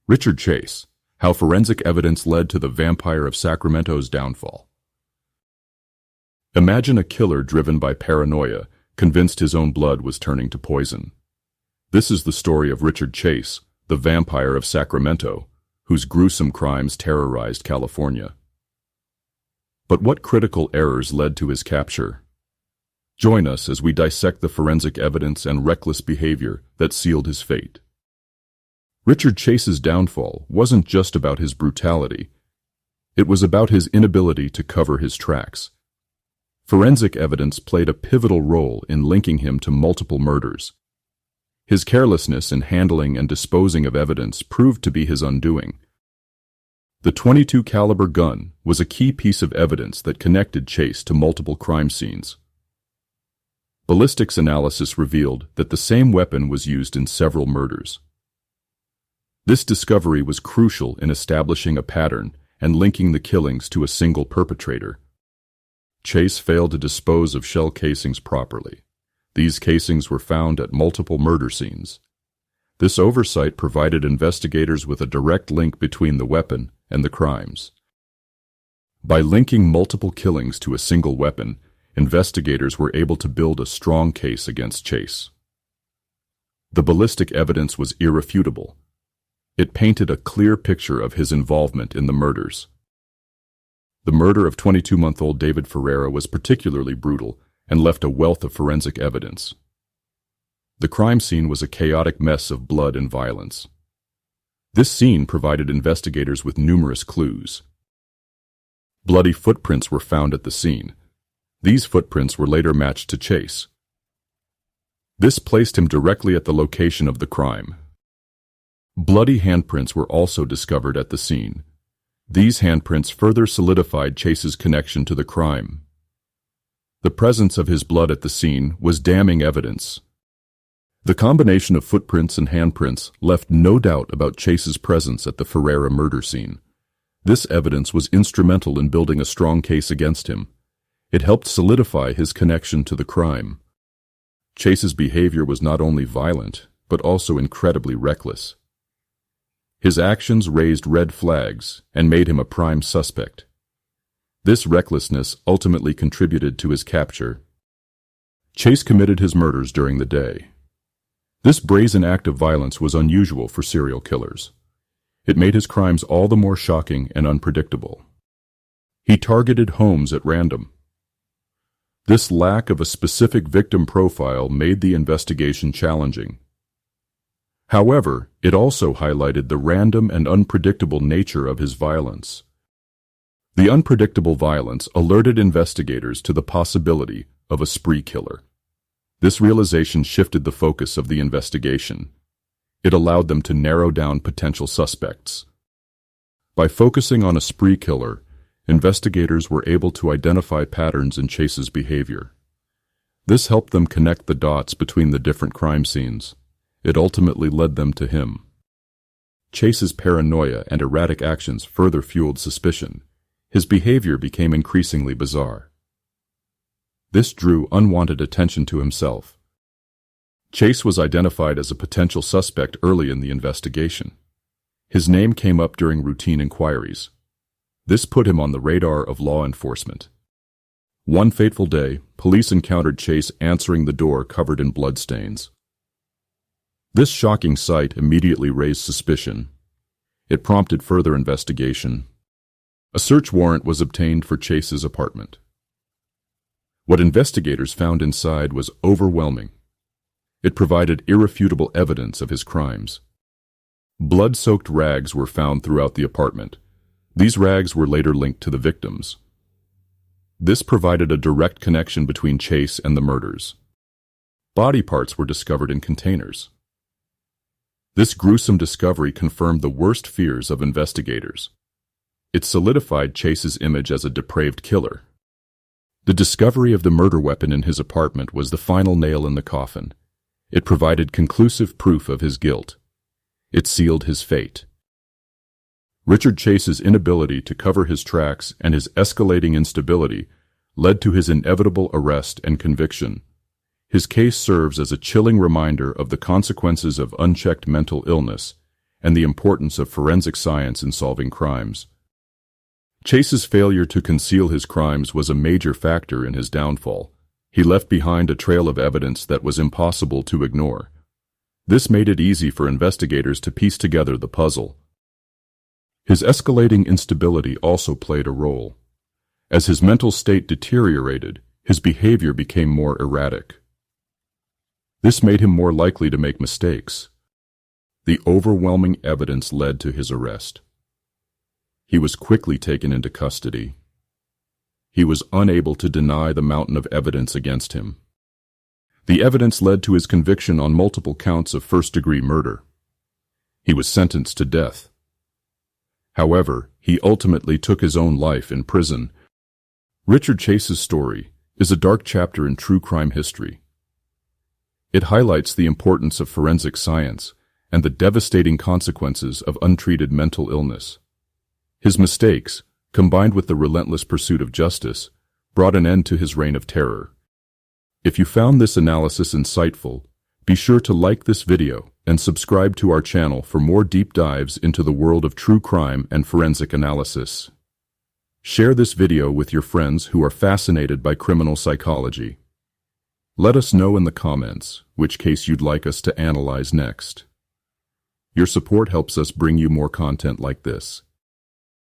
Richard Chase, How Forensic Evidence Led to the Vampire of Sacramento's Downfall. Imagine a killer driven by paranoia, convinced his own blood was turning to poison. This is the story of Richard Chase, the Vampire of Sacramento, whose gruesome crimes terrorized California. But what critical errors led to his capture? Join us as we dissect the forensic evidence and reckless behavior that sealed his fate. Richard Chase's downfall wasn't just about his brutality. It was about his inability to cover his tracks. Forensic evidence played a pivotal role in linking him to multiple murders. His carelessness in handling and disposing of evidence proved to be his undoing. The .22 caliber gun was a key piece of evidence that connected Chase to multiple crime scenes. Ballistics analysis revealed that the same weapon was used in several murders. This discovery was crucial in establishing a pattern and linking the killings to a single perpetrator. Chase failed to dispose of shell casings properly. These casings were found at multiple murder scenes. This oversight provided investigators with a direct link between the weapon and the crimes. By linking multiple killings to a single weapon, investigators were able to build a strong case against Chase. The ballistic evidence was irrefutable. It painted a clear picture of his involvement in the murders. The murder of 22-month-old David Ferreira was particularly brutal and left a wealth of forensic evidence. The crime scene was a chaotic mess of blood and violence. This scene provided investigators with numerous clues. Bloody footprints were found at the scene. These footprints were later matched to Chase. This placed him directly at the location of the crime. Bloody handprints were also discovered at the scene. These handprints further solidified Chase's connection to the crime. The presence of his blood at the scene was damning evidence. The combination of footprints and handprints left no doubt about Chase's presence at the Ferreira murder scene. This evidence was instrumental in building a strong case against him. It helped solidify his connection to the crime. Chase's behavior was not only violent, but also incredibly reckless. His actions raised red flags and made him a prime suspect. This recklessness ultimately contributed to his capture. Chase committed his murders during the day. This brazen act of violence was unusual for serial killers. It made his crimes all the more shocking and unpredictable. He targeted homes at random. This lack of a specific victim profile made the investigation challenging. However, it also highlighted the random and unpredictable nature of his violence. The unpredictable violence alerted investigators to the possibility of a spree killer. This realization shifted the focus of the investigation. It allowed them to narrow down potential suspects. By focusing on a spree killer, investigators were able to identify patterns in Chase's behavior. This helped them connect the dots between the different crime scenes. It ultimately led them to him. Chase's paranoia and erratic actions further fueled suspicion. His behavior became increasingly bizarre. This drew unwanted attention to himself. Chase was identified as a potential suspect early in the investigation. His name came up during routine inquiries. This put him on the radar of law enforcement. One fateful day, police encountered Chase answering the door covered in bloodstains. This shocking sight immediately raised suspicion. It prompted further investigation. A search warrant was obtained for Chase's apartment. What investigators found inside was overwhelming. It provided irrefutable evidence of his crimes. Blood-soaked rags were found throughout the apartment. These rags were later linked to the victims. This provided a direct connection between Chase and the murders. Body parts were discovered in containers. This gruesome discovery confirmed the worst fears of investigators. It solidified Chase's image as a depraved killer. The discovery of the murder weapon in his apartment was the final nail in the coffin. It provided conclusive proof of his guilt. It sealed his fate. Richard Chase's inability to cover his tracks and his escalating instability led to his inevitable arrest and conviction. His case serves as a chilling reminder of the consequences of unchecked mental illness and the importance of forensic science in solving crimes. Chase's failure to conceal his crimes was a major factor in his downfall. He left behind a trail of evidence that was impossible to ignore. This made it easy for investigators to piece together the puzzle. His escalating instability also played a role. As his mental state deteriorated, his behavior became more erratic. This made him more likely to make mistakes. The overwhelming evidence led to his arrest. He was quickly taken into custody. He was unable to deny the mountain of evidence against him. The evidence led to his conviction on multiple counts of first-degree murder. He was sentenced to death. However, he ultimately took his own life in prison. Richard Chase's story is a dark chapter in true crime history. It highlights the importance of forensic science and the devastating consequences of untreated mental illness. His mistakes, combined with the relentless pursuit of justice, brought an end to his reign of terror. If you found this analysis insightful, be sure to like this video and subscribe to our channel for more deep dives into the world of true crime and forensic analysis. Share this video with your friends who are fascinated by criminal psychology. Let us know in the comments which case you'd like us to analyze next. Your support helps us bring you more content like this.